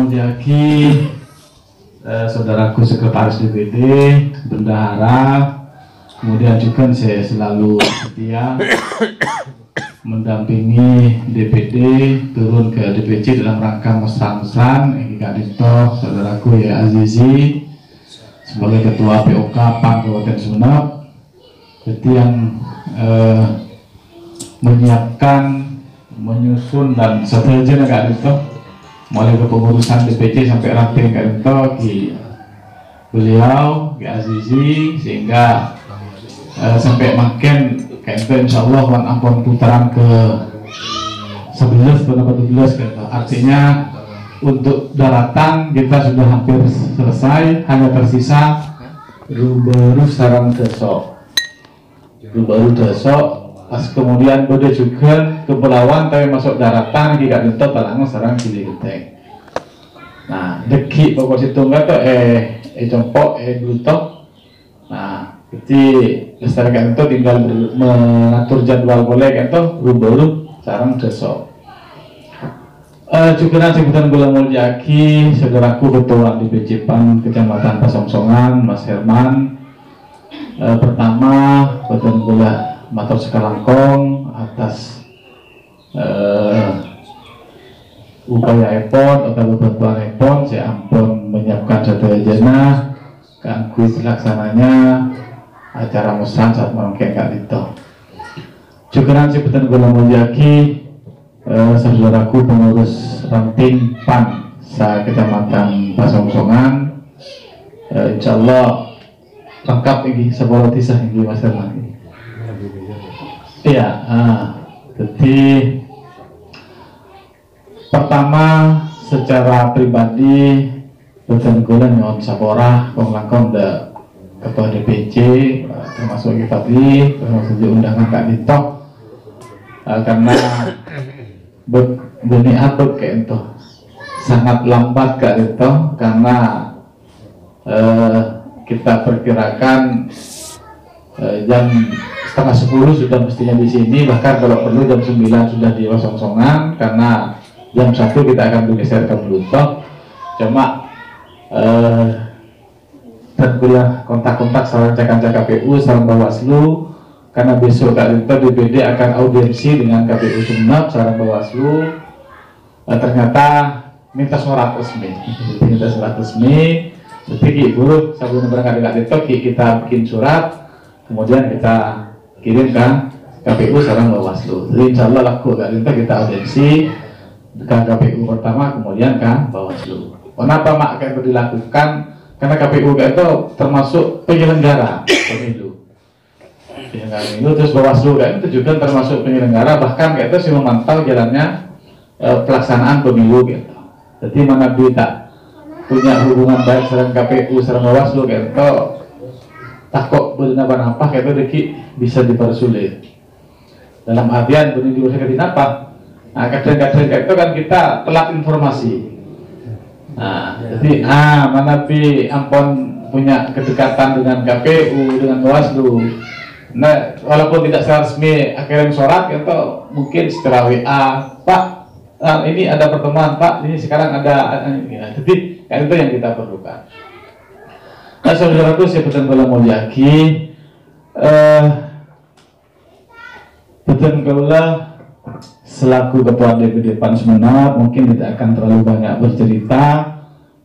Mulyaki, saudaraku sekretaris DPD, bendahara, kemudian juga saya selalu setia mendampingi DPD turun ke DPC dalam rangka mesra-mesran. Kak Dito, saudaraku ya Azizi sebagai ketua POK PAN Kabupaten Sumeneb, jadi yang menyiapkan, menyusun dan seterusnya Kak Dito, mulai kepengurusan DPC sampai ranting Kak Dito, beliau Kak Azizi, sehingga sampai makin Kak Dito insya Allah wan ampun putaran ke 11 gitu. Artinya untuk daratan kita sudah hampir selesai, hanya tersisa baru sarang desok, baru desok. Pas kemudian bode juga kepulauan tapi masuk daratan kita Dito talangan sarang Gili Genteng. Nah deki pokok situ enggak tuh compok blutok. Nah jadi Lestari Kak Dito tinggal mengatur jadwal boleh Kak Dito baru sarang desok. Juga sebutan Gula Mulyaki, saudaraku ketua DPC PAN Kecamatan Pasongsongan, Mas Herman. Pertama, Badan Gula Matur Sekalangkong atas upaya EPON atau bantuan EPON, saya ampun menyiapkan sadaya jana kanggo pelaksananya acara mesran saat merangkai Kak Dito. Juga sebutan Gula Mulyaki, saudaraku pengurus ranting PAN sa Kecamatan Pasongsongan, insya Allah lengkap ini sebuah tisah ini Mas Herman. Iya, jadi pertama secara pribadi Badan Gula nyon Sapora Konglangkong da ketua DPC termasuk Fadli, termasuk undangan Kak Dito, karena benih apa kayak itu sangat lambat Kak Dito, karena kita perkirakan jam setengah 10 sudah mestinya di sini, bahkan kalau perlu jam 9 sudah di Pasongsongan, karena jam 1 kita akan bergeser ke Blutok. Cuma dan gula kontak-kontak sarang cek KPU, sarang Bawaslu, karena besok Kak Dito DPD akan audiensi dengan KPU Sumeneb, sarang Bawaslu, ternyata minta surat resmi, jadi guru sebelum berangkat Kak Dito kita bikin surat, kemudian kita kirimkan KPU sarang Bawaslu. Jadi insya Allah laku Kak Dito kita audiensi ke KPU pertama, kemudian kan Bawaslu. Kenapa mak kayak itu dilakukan? Karena KPU itu termasuk penyelenggara pemilu. Terus Bawaslu itu juga termasuk penyelenggara, bahkan kayak itu sih memantau jalannya pelaksanaan pemilu gitu. Jadi mana tak punya hubungan baik dengan KPU serta Bawaslu kayak itu takut benar apa kayak itu deki bisa dipersulit. Dalam artian benih diusaha kenapa? Nah kadang-kadang kayak itu kan kita telat informasi. Nah, jadi mana ampun punya kedekatan dengan KPU, dengan Bawaslu. Nah, walaupun tidak secara resmi kirim surat itu mungkin secara WA, Pak, ini ada pertemuan Pak, ini sekarang ada ya, jadi kan itu yang kita perlukan. Nah, saudaraku sebutan Gula Mulyaki, Badan Gula selaku ketua DPD PAN Sumeneb mungkin tidak akan terlalu banyak bercerita,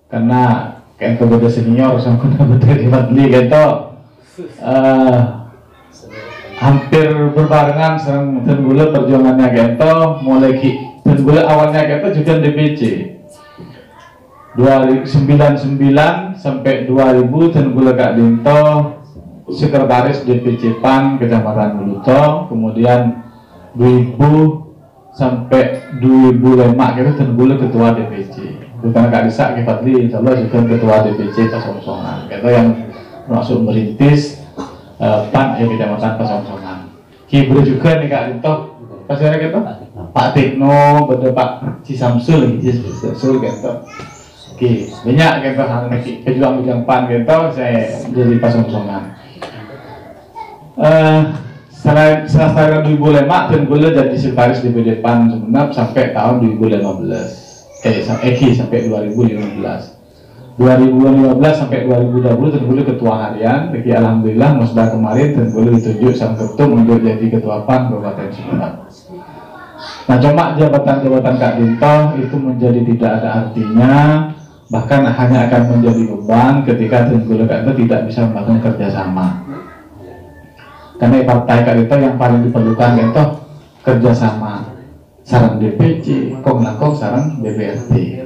karena kayak kepada senior sama dari Fadli gitu hampir berbarengan serang dan Gula perjuangannya gitu, mulai dan Gula awalnya gitu juga DPC 2099 sampai 2000 dan Gula Kak Dito sekretaris DPC PAN Kecamatan Blutok, kemudian 2000 sampai 2005 gitu dan Gula ketua DPC. Bukan Kak Disa Fadli insya Allah juga ketua DPC Pasongsongan itu yang termasuk merintis PAN Kecamatan Pasongsongan. Kibru juga nih Kak Dito pas ada gitu Pak Tikno, beda Pak Cisamsul gitu. Oke, banyak gitu hal ini pejuang PAN gitu saya jadi Pasongsongan. Setelah 2005 dan Gula jadi sekretaris DPD PAN Sumeneb sampai tahun 2015. sampai 2015 sampai 2020 Tengku ketua harian. Jadi alhamdulillah musda kemarin Tengku ditunjuk sang ketum untuk jadi ketua PAN Kabupaten Sumedang. Nah, cuma jabatan-jabatan Kak Dinto itu menjadi tidak ada artinya, bahkan hanya akan menjadi beban ketika Tengku Kak Dinto tidak bisa membangun kerjasama. Karena partai Kak Dinto yang paling diperlukan itu kerjasama, sarang DPC, kong sarang DPRD.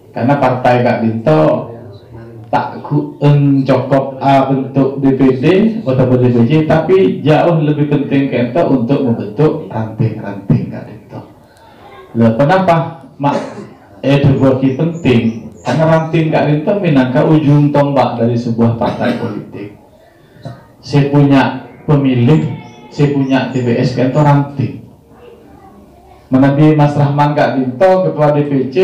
Karena partai Kak Dinto tak cukup bentuk DPD atau DPC, tapi jauh lebih penting kita untuk membentuk ranting-ranting Kak Dinto. Lah kenapa edukasi penting? Karena ranting Kak Dinto minangka ujung tombak dari sebuah partai politik. Saya punya pemilih, saya punya TPS Kak Dinto ranting. Menabi Mas Rahman Kak Dinto ketua DPC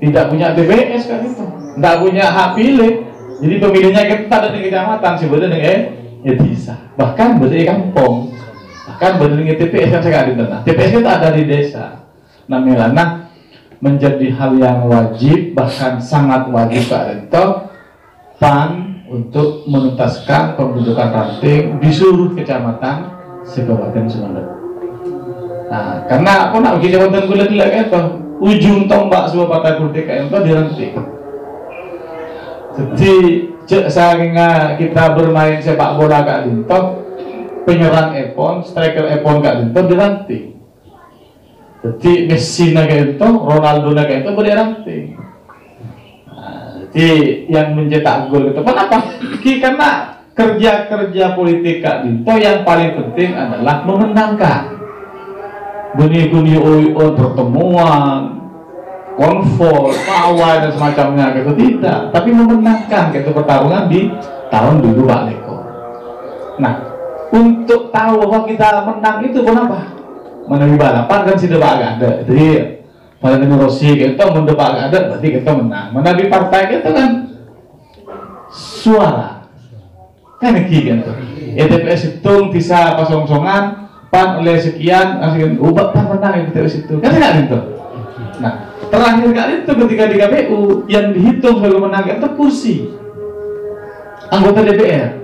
tidak punya TPS Kak Dinto, tidak punya hak pilih. Jadi pemilihnya kita ada di kecamatan sebenarnya desa, bahkan berada di kampung, bahkan berada di TPS kan Kak Dinto. Nah, TPS itu ada di desa. Nah, Milana menjadi hal yang wajib, bahkan sangat wajib Kak Dinto PAN untuk menuntaskan pembentukan ranting di seluruh kecamatan se-Kabupaten Sumedang. Nah, karena aku nak pergi jabatan gula-gula kayak itu, ujung tombak sebuah partai politik kayak itu diranting. Jadi saking kita bermain sepak bola Kak Dinto, penyerang Epon, striker Epon Kak Dinto diranting. Jadi Messi kayak itu, Ronaldo kayak itu diranting. Nah, jadi yang mencetak gol itu kenapa? Karena kerja-kerja politik Kak Dinto yang paling penting adalah memenangkan. Bunyi-bunyi pertemuan, konvoi, pawai dan semacamnya gitu tidak, tapi memenangkan gitu pertarungan di tahun dulu Pak Leko. Nah, untuk tahu bahwa kita menang itu kenapa? Menawi balapan kan sudah agak ada. Jadi pada Rossi kita mendebak agak ada, berarti kita menang. Menawi partai kita kan suara kan gitu. TPS hitung bisa kosong-kosongan, PAN oleh sekian, obat PAN menang yang TPS itu kan tidak gitu. Nah, terakhir kali itu ketika di KPU yang dihitung sebagai menang itu kursi anggota DPR.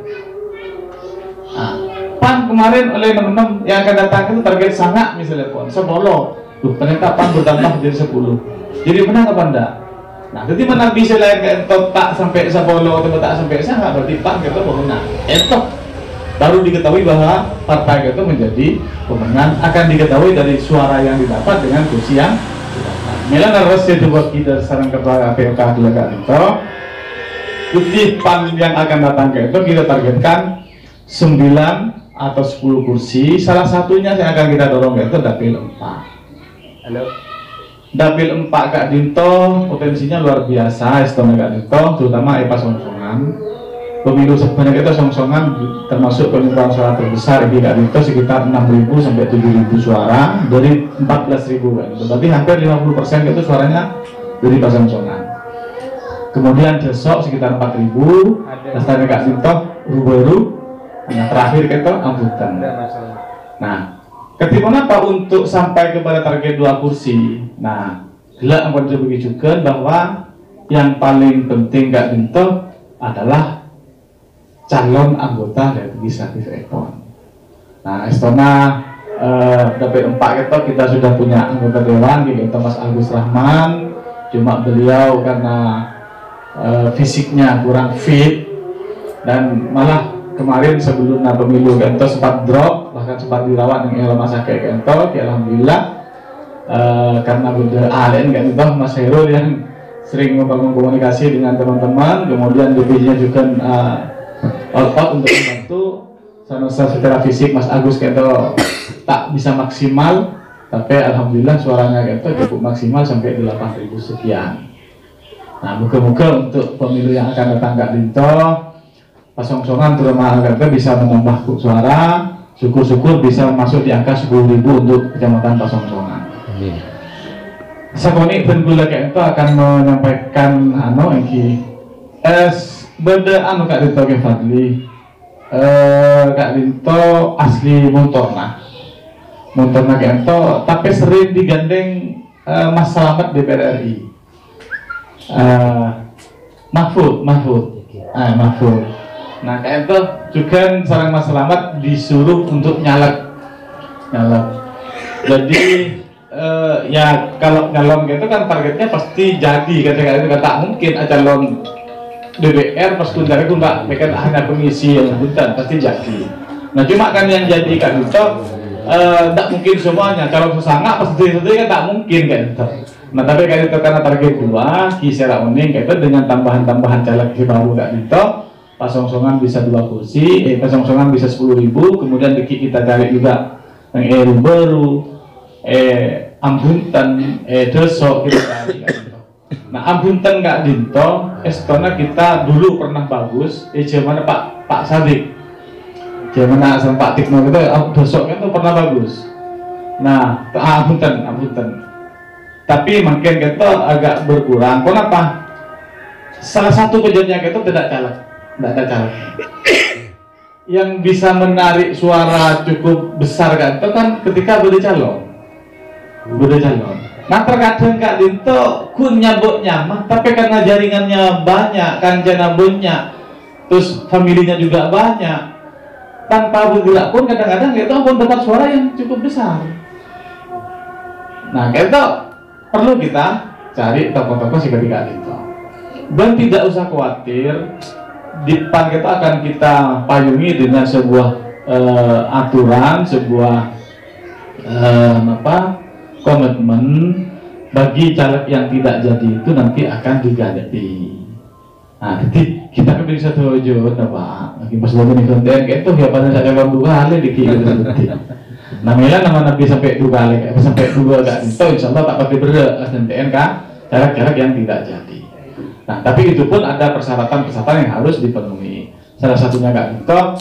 Nah, PAN kemarin oleh teman-teman yang akan datang itu target sangat misalnya pun 10, ternyata PAN bertambah menjadi 10. Jadi menang apa enggak? Nah, jadi menang bisa lain kayak tak sampai 10 atau tak sampai sangat berarti PAN kita menang. Itu baru diketahui bahwa partai itu menjadi pemenang, akan diketahui dari suara yang didapat dengan kursi yang Milan harus jadi wakil sarang ketua POK Kak Dinto. Kursi PAN yang akan datang ke itu kita targetkan 9 atau 10 kursi. Salah satunya yang akan kita dorong itu dapil 4. Halo. Dapil 4 Kak Dinto potensinya luar biasa. Istana Kak Dinto, terutama EPA Songsongan. Pemilu sebanyak itu Songsongan termasuk penyumbang suara terbesar di Kak Dinto sekitar 6.000 sampai 7.000 suara dari 14.000 kan. Berarti hampir 50% itu suaranya dari Songsongan. Kemudian Desok sekitar 4.000, Astana Kak Dinto baru. Yang terakhir itu Ambutan. Nah, ketika apa untuk sampai kepada target 2 kursi? Nah, gila akan juga bahwa yang paling penting Kak Dinto adalah calon anggota legislatif Epon. Nah, Istana dapil 4 kita sudah punya anggota dewan gitu, Mas Agus Rahman. Cuma beliau karena fisiknya kurang fit dan malah kemarin sebelum pemilu Kento sempat drop, bahkan sempat dirawat di rumah sakit Kento. Alhamdulillah karena benda ALN Kento Mas Herul yang sering membangun komunikasi dengan teman-teman, kemudian DPJ-nya juga all out untuk membantu. Secara fisik Mas Agus Kento tak bisa maksimal, tapi alhamdulillah suaranya Kento cukup maksimal sampai 8.000 sekian. Nah, moga-moga untuk pemilu yang akan datang Kak Dinto, Songsongan terutama Kento bisa menambah suara, syukur-syukur bisa masuk di angka 10.000 untuk kecamatan Songsongan. Sakoni Bengkula Kento akan menyampaikan beda Kak Dinto ke Fadli. Kak Dinto asli Montorna Kento, tapi sering digandeng Mas Slamet DPR RI. Mahfud. Mahfud. Nah kayak itu juga seorang Mas Selamat disuruh untuk nyalek. Jadi ya kalau nyalon gitu kan targetnya pasti jadi kadang-kadang itu tak mungkin calon DPR pas kunjungan itu mereka hanya pengisi yang bukan pasti jadi. Nah cuma kan yang jadi kan itu tak mungkin semuanya calon sesangga pasti kan tak mungkin kan itu. Nah tapi kan itu karena target 2 kisah uning kayak itu dengan tambahan caleg baru kan itu pasong-songan bisa 2 kursi, pasong-songan bisa 10.000, kemudian kita cari juga yang baru Ambunten, Desok kita cari kan. Nah Ambunten nggak dinto, karena kita dulu pernah bagus, zaman Pak Sadik, zaman asal Pak Tikno itu, Desok itu pernah bagus. Nah Ambunten, tapi makin kita agak berkurang. Kenapa? Salah satu kejadian itu tidak ada caleg. Yang bisa menarik suara cukup besar kan itu kan ketika beda calon. Nah terkadang Kak Dinto kun nyabuk nyaman, tapi karena jaringannya banyak, kancana banyak, terus familinya juga banyak, tanpa bergerak pun kadang-kadang itu pun dapat suara yang cukup besar. Nah itu perlu kita cari tokoh-tokoh seperti Kak Dinto. Dan tidak usah khawatir, di PAN kita akan kita payungi dengan sebuah aturan, sebuah komitmen bagi caleg yang tidak jadi itu nanti akan diganti. Nah, jadi kita kan bisa tujuh, Pak. Lagi pas lagi nih konten, itu ya pada saya kalau 2 kali dikit. Namanya nama Nabi sampai 2 kali, sampai 2 gak itu, insya Allah tak pakai berat SNTN kan, caleg-caleg yang tidak jadi. Nah, tapi itu pun ada persyaratan-persyaratan yang harus dipenuhi. Salah satunya Kak Dito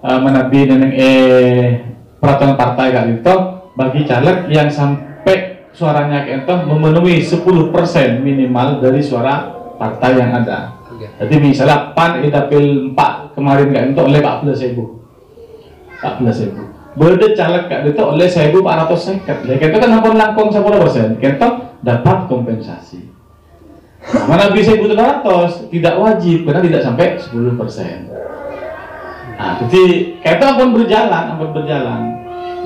menabi neneng peraturan partai Kak Dito bagi caleg yang sampai suaranya Kak Dito memenuhi 10% minimal dari suara partai yang ada. Jadi misalnya PAN dapil 4 kemarin Kak Dito oleh 14.000. Berde caleg Kak Dito oleh 1.450. Kak Dito kan nampun langkung 10%. Kak Dito dapat kompensasi. Nah, mana bisa 1.200 tidak wajib karena tidak sampai 10%. Nah, jadi itu akan berjalan.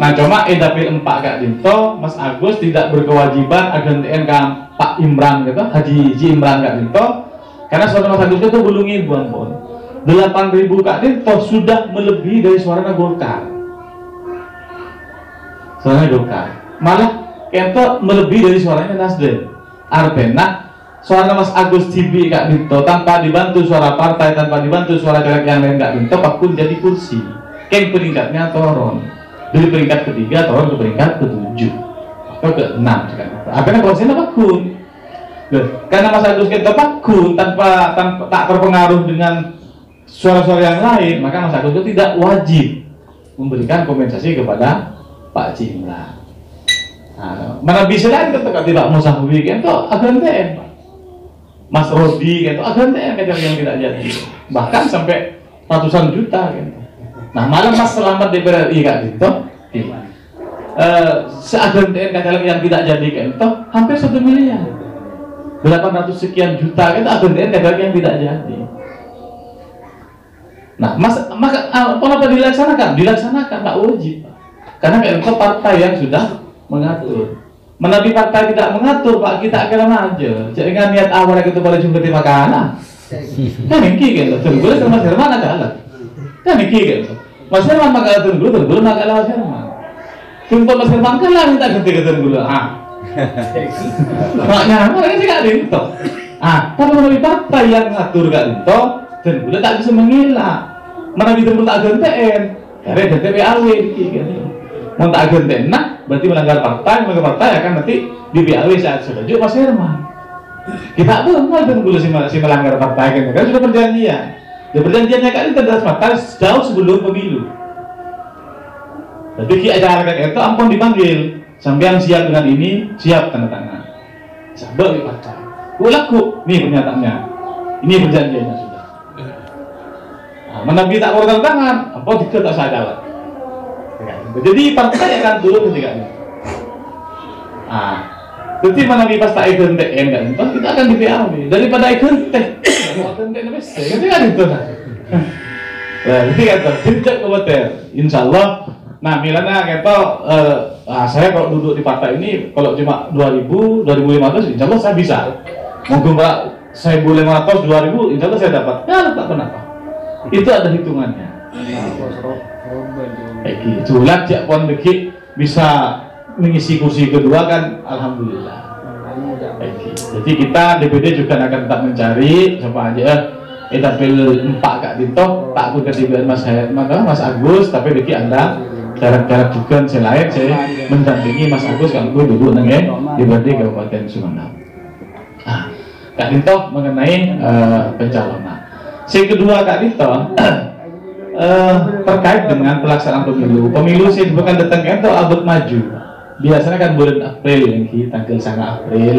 Nah, cuma dapil 4 Kak Dinto, Mas Agus tidak berkewajiban agen TNK Pak Imran gitu, Haji Imran Kak Dinto, karena suara Mas Agus itu belum ibuan pun. 8.000 Kak Dinto sudah melebihi dari suara Golkar. Suaranya Golkar. Malah Kento melebihi dari suaranya Nasdem. Artinya suara Mas Agus Tibi Kak Dinto tanpa dibantu suara partai, tanpa dibantu suara caleg yang lain Kak Dinto, Pak pun jadi kursi. Keng peringkatnya turun dari peringkat ke-3 turun ke peringkat ke-7 atau ke-6 akhirnya kursinya Pak Kun. Karena Mas Agus Dinto Pak Kun tanpa tak terpengaruh dengan suara-suara yang lain, maka Mas Agus itu tidak wajib memberikan kompensasi kepada Pak Cimra. Nah, mana bisa lagi ketika tidak mau sahwi itu agen TN Pak. Mas Rodi gitu, agen TN yang tidak jadi, bahkan sampai ratusan juta gitu. Nah malah Mas Selamat DPR RI Kak Dinto, seagen TN caleg yang tidak jadi Kak Dinto hampir 1 miliar, 800 sekian juta itu agen TN caleg yang tidak jadi. Nah maka apa dilaksanakan? Dilaksanakan tak wajib, karena Kak Dinto partai yang sudah mengatur. Menabi partai tidak mengatur Pak, kita akan aja. Jangan niat awal kita boleh jumpa di makanan. Kan iki gitu. Tunggu sama Mas Herman ada lah. Kan iki gitu. Mas Herman maka tunggu maka Mas Herman. Jumpa Mas Herman kan lah minta ganti tunggu. Maknya apa sih Kak Dinto? Tapi menabi partai yang ngatur Kak Dinto dan udah tak bisa mengelak. Menabi tunggu tak gantiin. Karena ganti PAW gitu. Mau tak ganti, nah berarti melanggar partai akan nanti di BAW saat setuju Mas Herman. Kita belum dulu si melanggar partai kan sudah perjanjian. Ya perjanjiannya kan itu adalah partai jauh sebelum pemilu. Jadi ki acara kayak itu ampun dipanggil, sampean siap dengan ini, siap tanda tangan. Sabel di partai. Laku, nih pernyataannya, ini perjanjiannya sudah. Nah, menabi tak tanda tangan, apa tidak tak sadar. Jadi partai akan turun ketika ini. Jadi mana di pas tak ikut TN kan, kita akan di PAW daripada ikut teh. Mau TN besi, kan itu nah. Nah, jadi kata tidak komentar. Insyaallah. Nah, milana kata saya kalau duduk di partai ini kalau cuma 2000, 2500 insyaallah saya bisa. Mungkin Pak 1500, 2000 insyaallah saya dapat. Ya, tak kenapa. Itu ada hitungannya. Itulah jak pon deki bisa mengisi kursi kedua kan, alhamdulillah. Jadi kita DPD juga akan tetap mencari siapa aja. Dapil 4 Kak Dito, tak aku ketiban Mas Hayat, maka Mas Agus, tapi deki Anda cara-cara juga selain saya mendampingi Mas Agus kalau gue duduk nengeng DPD Kabupaten Sumeneb. Nah, Kak Dito mengenai pencalonan. Yang kedua Kak Dito terkait dengan pelaksanaan pemilu. Pemilu sih bukan datang itu abad maju. Biasanya kan bulan April yang tanggal 9 April.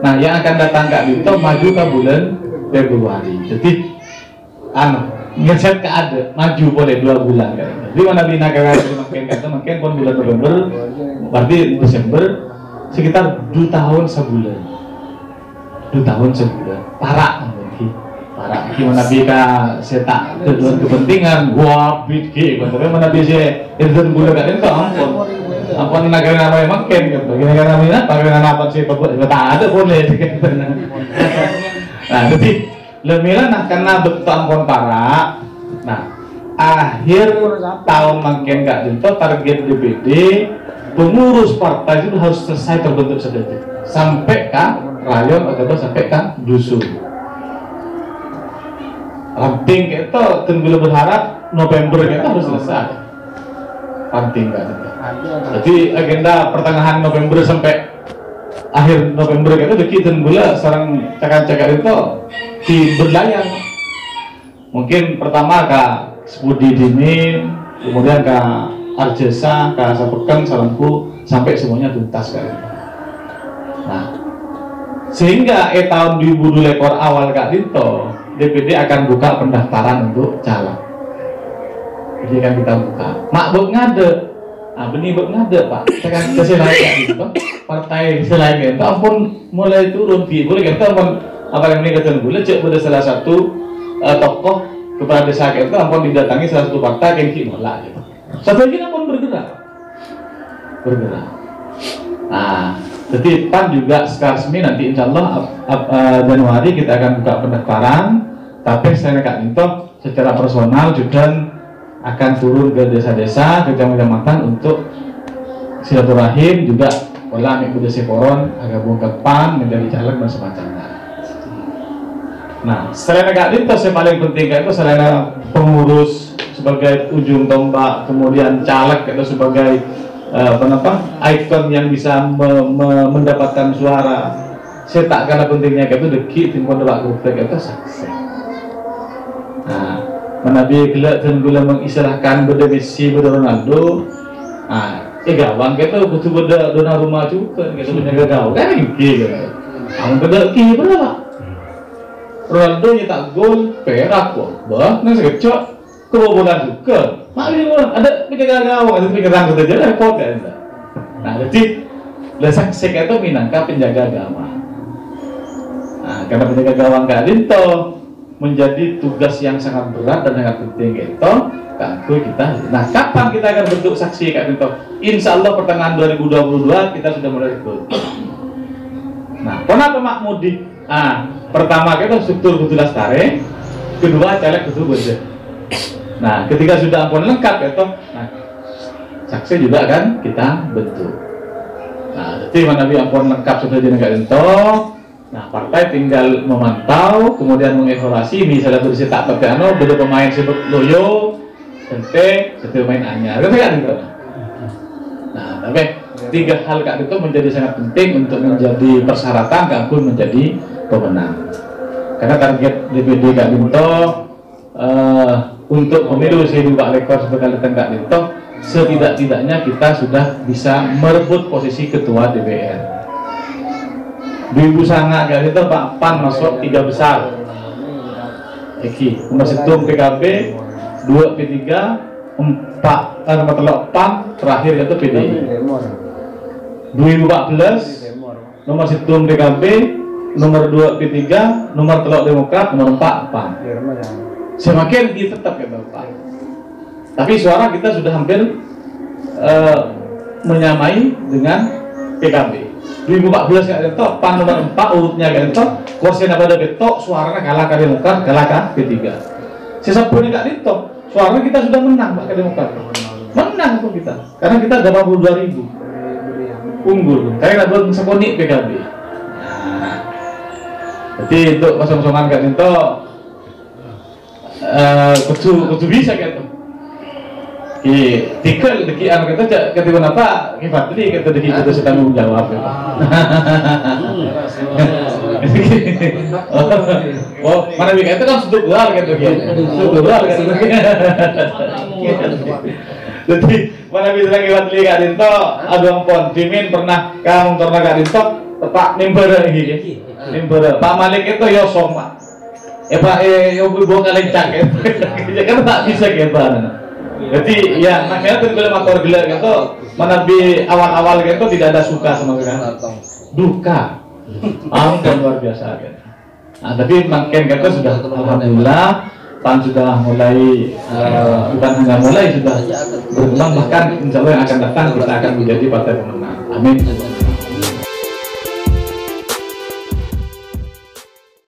Nah, yang akan datang Kak Dito maju ke bulan Februari. Jadi ngeset ke ada maju boleh 2 bulan kan. Jadi mana bina makin pun bulan November berarti Desember sekitar 2 tahun sebulan. 2 tahun sebulan. Parah gimana bika setak tujuan kepentingan wah bidki tapi mana bisa itu bulan kan itu ampun negara apa yang makin gitu negara mana pakai apa sih tak ada boleh nah jadi lemila nah karena betul ampun para nah akhir tahun makin gak itu target DPD pengurus partai itu harus selesai terbentuk sedikit sampai ke rayon atau sampai ke dusun. Ramping itu tunggu berharap November kita harus selesai. Penting kan? Jadi agenda pertengahan November sampai akhir November kita begitu gula sarang cakap-cakap itu di berlayar. Mungkin pertama ke Budi Dimin, kemudian ke Arjesa, ke Sapekan, Salamku sampai semuanya tuntas kan. Nah, sehingga tahun 2000 lekor awal Kak Dito DPD akan buka pendaftaran untuk caleg. Jadi kan kita buka. Mak buk ngade, benih buk ngade Pak. Tekan keselain gitu. Partai selain itu, ampun mulai turun. Boleh kita ampun apa yang ini kata gula cek pada salah satu tokoh kepala desa itu ampun didatangi salah satu partai yang nolak gitu. Satu lagi ampun bergerak. Nah, jadi PAN juga sekarang nanti insya Allah Januari kita akan buka pendaftaran. Tapi saya Kak Dito secara personal juga akan turun ke desa-desa, ke kecamatan untuk silaturahim juga pola ambil Desa Koron agar bongkar PAN menjadi caleg dan semacamnya. Nah, selain Kak Dito yang paling penting itu selain pengurus sebagai ujung tombak, kemudian caleg itu sebagai ikon yang bisa mendapatkan suara. Saya tak kalah pentingnya itu deki timpun debat grup itu sukses. Nah, menabi gelak dan gula mengistilahkan beda Messi, beda Ronaldo. Gawang kita butuh beda Donnarumma juga, kita punya gawang kan gitu. Amun beda ki berapa? Ronaldo nyetak gol perak kok, bah, nang sekecok kebobolan juga. Makanya ada penjaga gawang, ada penjaga kita jadi repot kan. Nah, jadi lesak sek itu minangka penjaga gawang. Nah, karena penjaga gawang Kak Dito menjadi tugas yang sangat berat dan sangat penting itu kanggo kita. Nah, kapan kita akan bentuk saksi Kak Dito? Insya Allah pertengahan 2022 kita sudah mulai ikut. Nah, kenapa Mak Mudi? Pertama kita struktur kudu lastare, kedua caleg kudu bersih. Nah, ketika sudah ampun lengkap itu, nah saksi juga kan kita bentuk. Nah, jadi mana ampun lengkap sudah jadi Kak Dito. Nah, partai tinggal memantau, kemudian mengevaluasi, misalnya berisi tak pakai beda pemain sebut loyo, ente, beda pemain anyar, kan gitu. Nah, tapi 3 hal Kak itu menjadi sangat penting untuk menjadi persyaratan Kak pun menjadi pemenang. Karena target DPD Kak Dito untuk pemilu saya buka rekor sebagai Kak Dito, setidak-tidaknya kita sudah bisa merebut posisi ketua DPR. 2009 Kak Dito Pak PAN masuk 3 besar. Nomor 1 PKB, 2 P3, 4 nomor 3 PAN, terakhir itu PDI. 2014 nomor 1 PKB, nomor 2 P3, nomor 3 Demokrat, nomor 4 PAN. Semakin tetap ya Bapak. Tapi suara kita sudah hampir menyamai dengan PKB. 2014 nggak ketok, PAN nomor 4 urutnya nggak ketok, kursi pada ketok, suaranya kalah ke Demokrat, kalah ke P3. Sisa pun nggak ketok, suaranya kita sudah menang Pak ke Demokrat. Menang tuh kita, karena kita 82.000 unggul. Karena buat sekonik PKB. Nah, jadi untuk kosong-kosongan kan itu kudu bisa gitu. Tikel deki anak kita ketika apa kifatli kita deki kita sedang menjawab. Oh, mana itu kan struktural gitu ya. Struktural kan. Jadi mana bisa kifatli kan itu ada pon dimin pernah kamu pernah kan itu tepak nimber iki. Nimber Pak Malik itu ya soma. Pak yo ibu kalencak ya. Kan tak bisa gitu. Jadi ya makanya tergolong motor gelar gitu menabi awal-awal gitu tidak ada suka sama kita, duka, ampun luar biasa gitu. Nah, tapi makin kita sudah alhamdulillah PAN sudah mulai bukan hanya mulai sudah berkembang, bahkan insya Allah yang akan datang kita akan menjadi partai pemenang. Amin.